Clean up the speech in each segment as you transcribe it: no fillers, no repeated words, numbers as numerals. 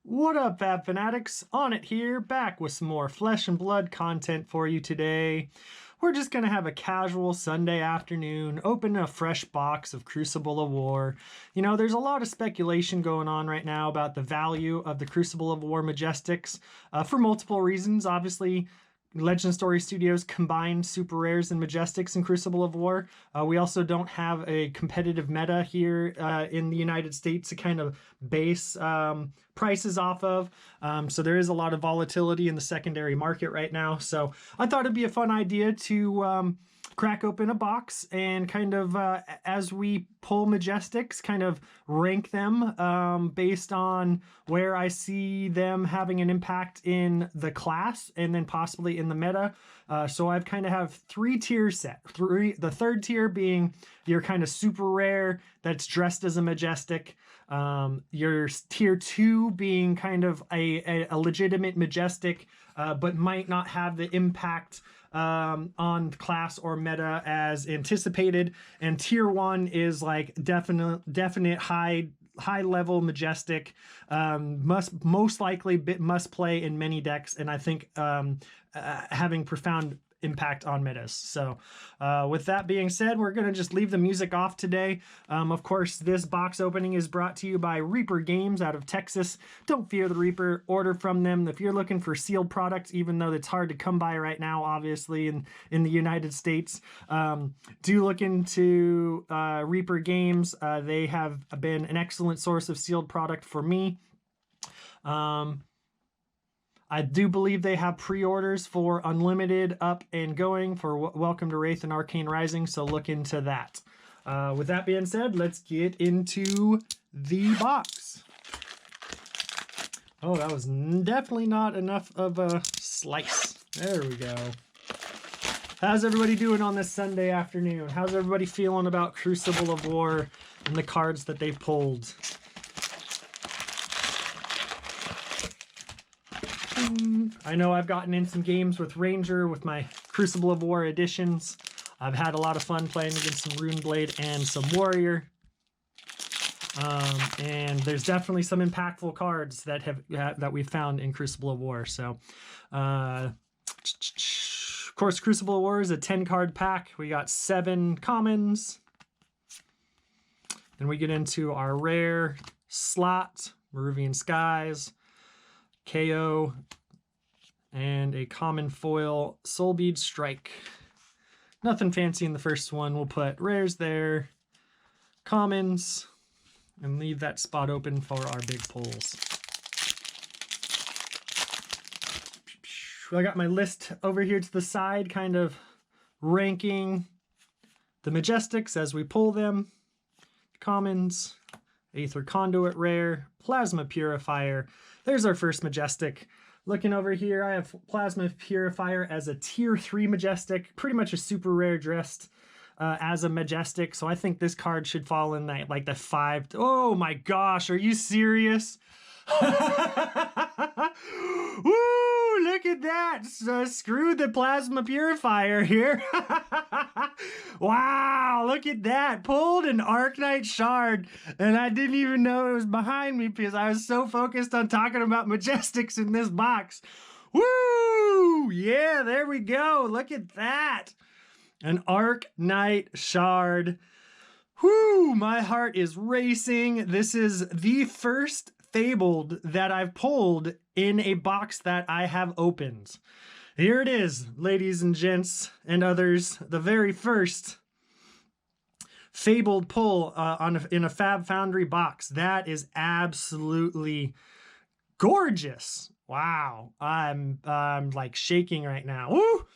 What up, Fab Fanatics? On it here, back with some more flesh and blood content for you today. We're just gonna have a casual Sunday afternoon, open a fresh box of Crucible of War. You know, there's a lot of speculation going on right now about the value of the Crucible of War Majestics for multiple reasons. Obviously, Legend Story Studios combined super rares and majestics in Crucible of War. We also don't have a competitive meta here in the United States to kind of base prices off of. So there is a lot of volatility in the secondary market right now. So I thought it'd be a fun idea to crack open a box and kind of, as we pull majestics, kind of rank them based on where I see them having an impact in the class and then possibly in the meta. So I've kind of have three tiers set. The third tier being your kind of super rare that's dressed as a majestic. Your tier 2 being kind of a legitimate majestic, but might not have the impact on class or meta as anticipated, and tier 1 is like definite high level majestic, most likely must play in many decks, and I think having profound impact on metas. So with that being said, we're going to just leave the music off today. Of course, this box opening is brought to you by Reaper Games out of Texas. Don't fear the Reaper, order from them. If you're looking for sealed products, even though it's hard to come by right now, obviously in the United States, do look into Reaper Games. They have been an excellent source of sealed product for me. I do believe they have pre-orders for Unlimited up and going for Welcome to Rathe and Arcane Rising, so look into that. With that being said, let's get into the box. Oh, that was definitely not enough of a slice. There we go. How's everybody doing on this Sunday afternoon? How's everybody feeling about Crucible of War and the cards that they've pulled? I know I've gotten in some games with Ranger with my Crucible of War editions. I've had a lot of fun playing against some Runeblade and some Warrior. And there's definitely some impactful cards that we've found in Crucible of War. So, of course, Crucible of War is a 10-card pack. We got 7 commons. Then we get into our rare slot, Maruvian Skies, KO, and a common foil Soulbead Strike. Nothing fancy in the first one. We'll put rares there, commons, and leave that spot open for our big pulls. I got my list over here to the side, kind of ranking the majestics as we pull them. Commons, Aether Conduit rare, Plasma Purifier. There's our first majestic. Looking over here, I have Plasma Purifier as a tier 3 majestic, pretty much a super rare dressed as a majestic. So I think this card should fall in that, like the 5. Oh my gosh, are you serious? Woo, look at that. Screw the Plasma Purifier here. Wow, look at that. Pulled an Arcanite Shard, and I didn't even know it was behind me because I was so focused on talking about majestics in this box. Woo! Yeah, there we go. Look at that. An Arcanite Shard. Whoo, my heart is racing. This is the first Fabled that I've pulled in a box that I have opened. Here it is, ladies and gents and others, the very first Fabled pull in a Fab Foundry box. That is absolutely gorgeous. Wow, I'm like shaking right now. Woo!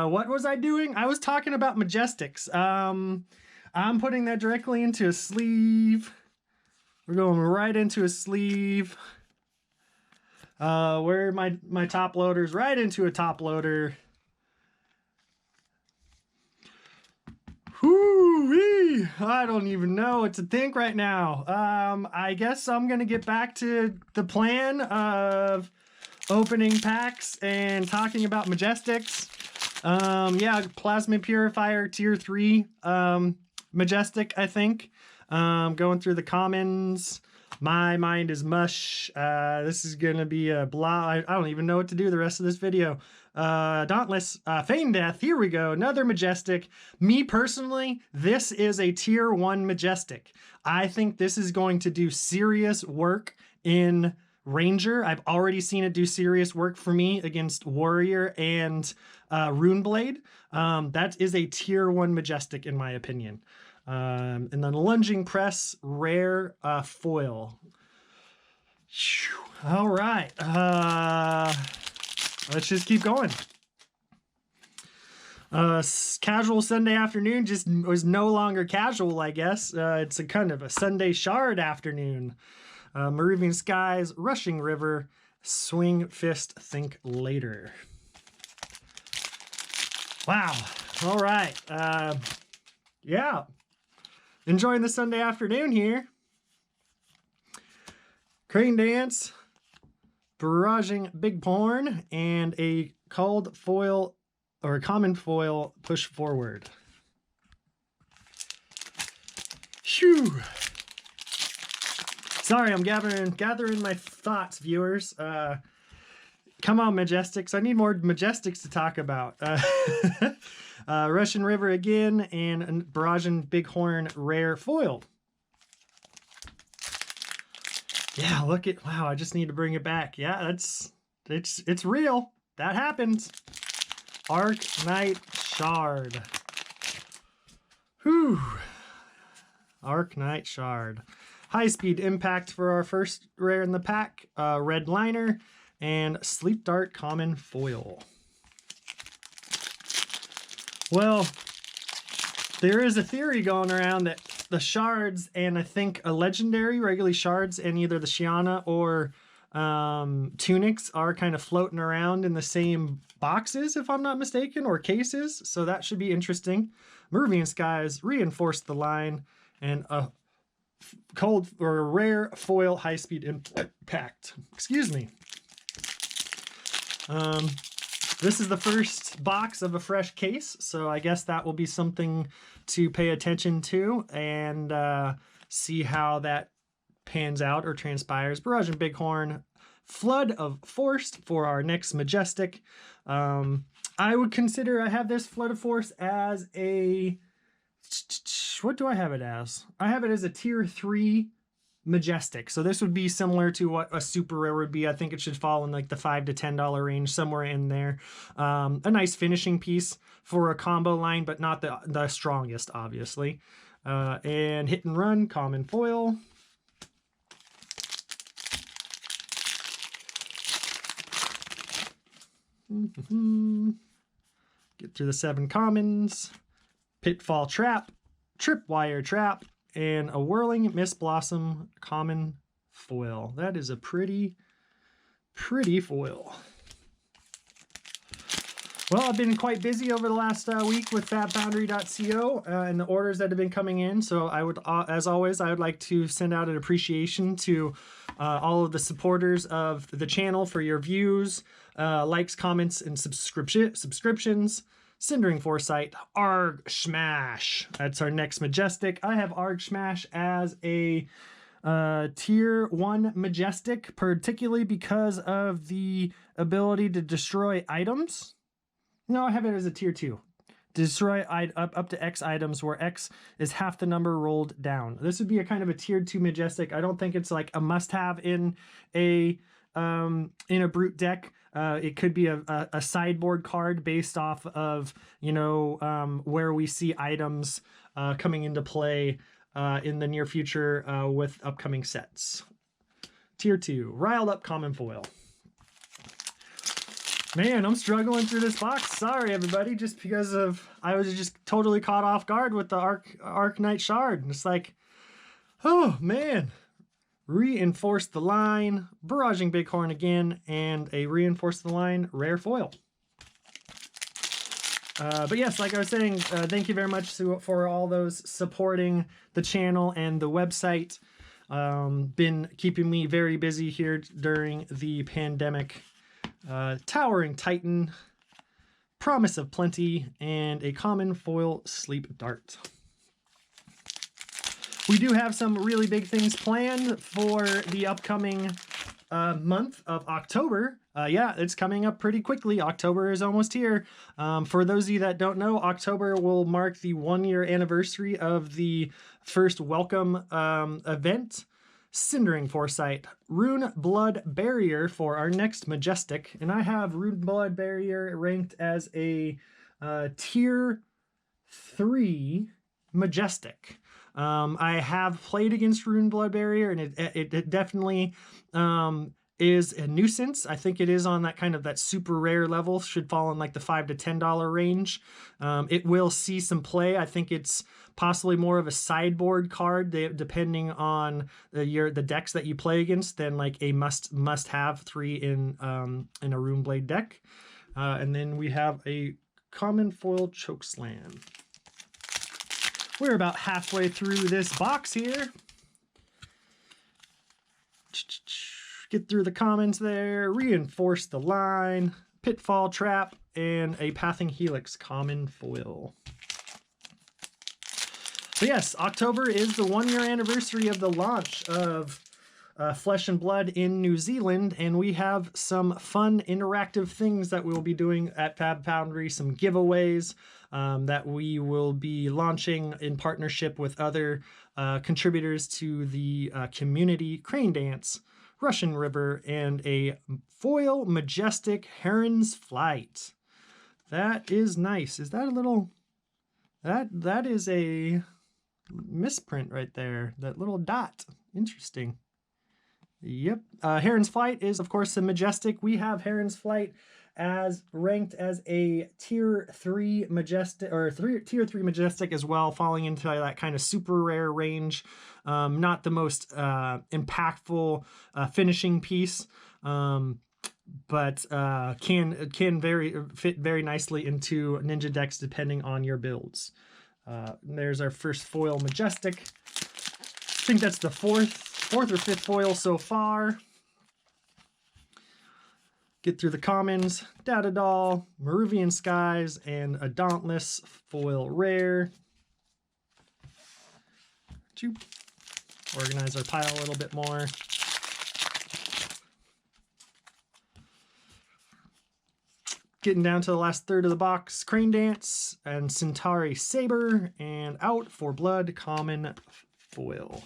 What was I doing? I was talking about majestics. I'm putting that directly into a sleeve. We're going right into a sleeve. Where are my top loaders? Right into a top loader. Whoo-wee! I don't even know what to think right now. I guess I'm gonna get back to the plan of opening packs and talking about majestics. Yeah, Plasma Purifier tier 3 majestic, I think. Going through the commons. My mind is mush. This is gonna be a blah. I don't even know what to do the rest of this video. Dauntless, Feign Death. Here we go. Another Majestic. Me personally, this is a tier 1 Majestic. I think this is going to do serious work in Ranger. I've already seen it do serious work for me against Warrior and Runeblade. That is a tier 1 Majestic in my opinion. And then Lunging Press, rare foil. All right. Let's just keep going. Casual Sunday afternoon just was no longer casual, I guess. It's a kind of a Sunday shard afternoon. Meridian Skies, Rushing River, Swing Fist, Think Later. Wow. All right. Yeah. Enjoying the Sunday afternoon here. Crane Dance, Barraging Bighorn, and a called foil or a common foil Push Forward. Phew. Sorry, I'm gathering my thoughts, viewers. Come on, Majestics. I need more Majestics to talk about. Russian River again, and Barraging Bighorn rare foil. Yeah, look at, wow, I just need to bring it back. Yeah, it's real. That happens. Arknight Shard. Whew. Arknight Shard. High Speed Impact for our first rare in the pack. Red Liner and Sleep Dart common foil. Well, there is a theory going around that the shards and I think a legendary, regularly shards and either the Shiana or tunics are kind of floating around in the same boxes, if I'm not mistaken, or cases. So that should be interesting. Meridian Skies, Reinforce the Line, and a cold or a rare foil High Speed Impact. Excuse me. This is the first box of a fresh case, so I guess that will be something to pay attention to and see how that pans out or transpires. Barraging Bighorn, Flood of Force for our next Majestic. I would consider, I have this Flood of Force as a, what do I have it as? I have it as a tier 3 Majestic. So this would be similar to what a super rare would be. I think it should fall in like the $5 to $10 range, somewhere in there. A nice finishing piece for a combo line, but not the strongest, obviously. And Hit and Run, common foil. Get through the 7 commons. Pitfall Trap, Tripwire Trap, and a Whirling Mist Blossom common foil. That is a pretty foil. Well, I've been quite busy over the last week with FaBtcg and the orders that have been coming in. So I would, as always, I would like to send out an appreciation to all of the supporters of the channel for your views, likes, comments, and subscriptions. Cindering Foresight, Arg Smash. That's our next Majestic. I have Arg Smash as a tier 1 Majestic, particularly because of the ability to destroy items. No, I have it as a tier 2. Destroy up to X items, where X is half the number rolled down. This would be a kind of a tier 2 Majestic. I don't think it's like a must-have in a brute deck. It could be a sideboard card based off of, you know, where we see items coming into play in the near future with upcoming sets. Tier 2, Riled Up common foil. Man, I'm struggling through this box. Sorry, everybody, just because of I was just totally caught off guard with the Arknight Shard. And it's like, oh, man. Reinforce the Line, Barraging Bighorn again, and a Reinforce the Line rare foil. But yes, like I was saying, thank you very much for all those supporting the channel and the website. Been keeping me very busy here during the pandemic. Towering Titan, Promise of Plenty, and a common foil Sleep Dart. We do have some really big things planned for the upcoming month of October. Yeah, it's coming up pretty quickly. October is almost here. For those of you that don't know, October will mark the 1-year anniversary of the first welcome event. Cindering Foresight, Rune Blood Barrier for our next Majestic. And I have Rune Blood Barrier ranked as a tier 3 Majestic. I have played against Rune Blood Barrier, and it definitely is a nuisance. I think it is on that kind of that super rare level, should fall in like the $5 to $10 range. It will see some play. I think it's possibly more of a sideboard card, depending on the decks that you play against, than like a must have 3 in a Rune Blade deck. And then we have a common foil Chokeslam. We're about halfway through this box here. Get through the commons there. Reinforce the Line, Pitfall Trap, and a Pathing Helix common foil. So yes, October is the 1-year anniversary of the launch of Flesh and Blood in New Zealand, and we have some fun interactive things that we'll be doing at Fab Foundry, some giveaways that we will be launching in partnership with other contributors to the community. Crane Dance, Russian River, and a foil Majestic Heron's Flight. That is nice. Is that a little... That is a misprint right there. That little dot. Interesting. Yep. Heron's Flight is, of course, a Majestic. We have Heron's Flight as ranked as a tier 3 Majestic, or tier 3 Majestic as well, falling into that kind of super rare range. Not the most impactful finishing piece, but can fit very nicely into Ninja decks depending on your builds. There's our first foil Majestic. I think that's the fourth or fifth foil so far. Get through the commons. Data Doll, Maruvian Skies, and a Dauntless foil rare. Organize our pile a little bit more. Getting down to the last third of the box. Crane Dance and Centauri Saber, and out for Blood common foil.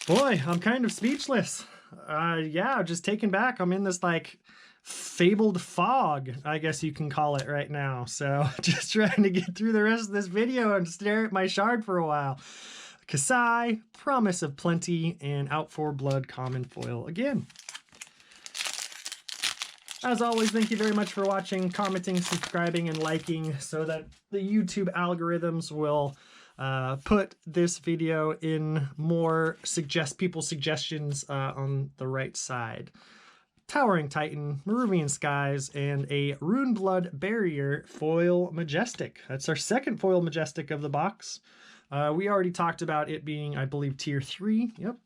Boy, I'm kind of speechless. Yeah, just taken back. I'm in this like fabled fog, I guess you can call it right now. So just trying to get through the rest of this video and stare at my shard for a while. Kasai, Promise of Plenty, and out for Blood common foil again. As always, thank you very much for watching, commenting, subscribing, and liking so that the YouTube algorithms will put this video in more people's suggestions on the right side. Towering Titan, Maruvian Skies, and a Rune Blood Barrier foil Majestic. That's our second foil Majestic of the box. We already talked about it being, I believe, tier 3. Yep.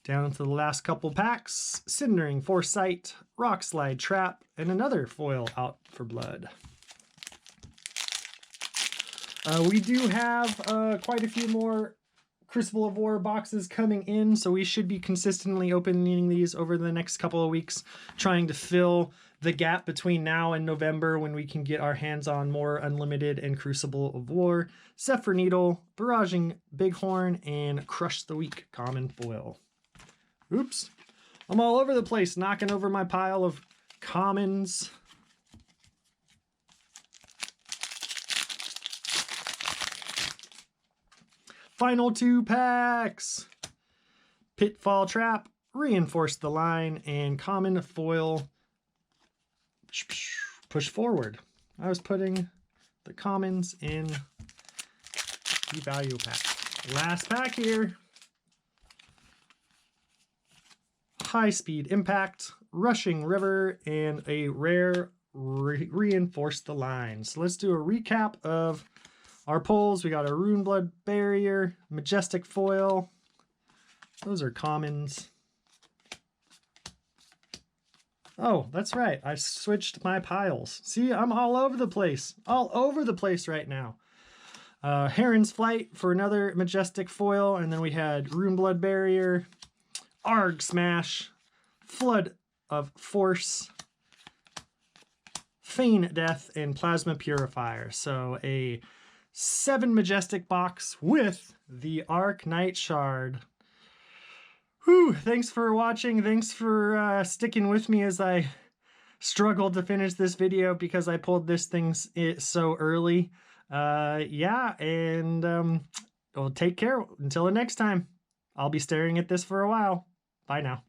Down to the last couple packs. Cindering Foresight, Rock Slide Trap, and another foil out for Blood. We do have quite a few more Crucible of War boxes coming in, so we should be consistently opening these over the next couple of weeks, trying to fill the gap between now and November when we can get our hands on more Unlimited and Crucible of War. Zephyr Needle, Barraging Bighorn, and Crush the Weak common foil. Oops, I'm all over the place, knocking over my pile of commons. Final 2 packs. Pitfall Trap, Reinforce the Line, and common foil Push Forward. I was putting the commons in the value pack. Last pack here. High Speed Impact, Rushing River, and a rare Reinforce the Line. So let's do a recap of our pulls. We got a Rune Blood Barrier, Majestic Foil. Those are commons. Oh, that's right. I switched my piles. See, I'm all over the place. All over the place right now. Heron's Flight for another majestic foil. And then we had Rune Blood Barrier, Arg Smash, Flood of Force, Feign Death, and Plasma Purifier. So a 7 majestic box with the Arc Knight Shard. Whew, thanks for watching. Thanks for sticking with me as I struggled to finish this video because I pulled this thing so early. Yeah, and well, take care. Until the next time. I'll be staring at this for a while. Bye now.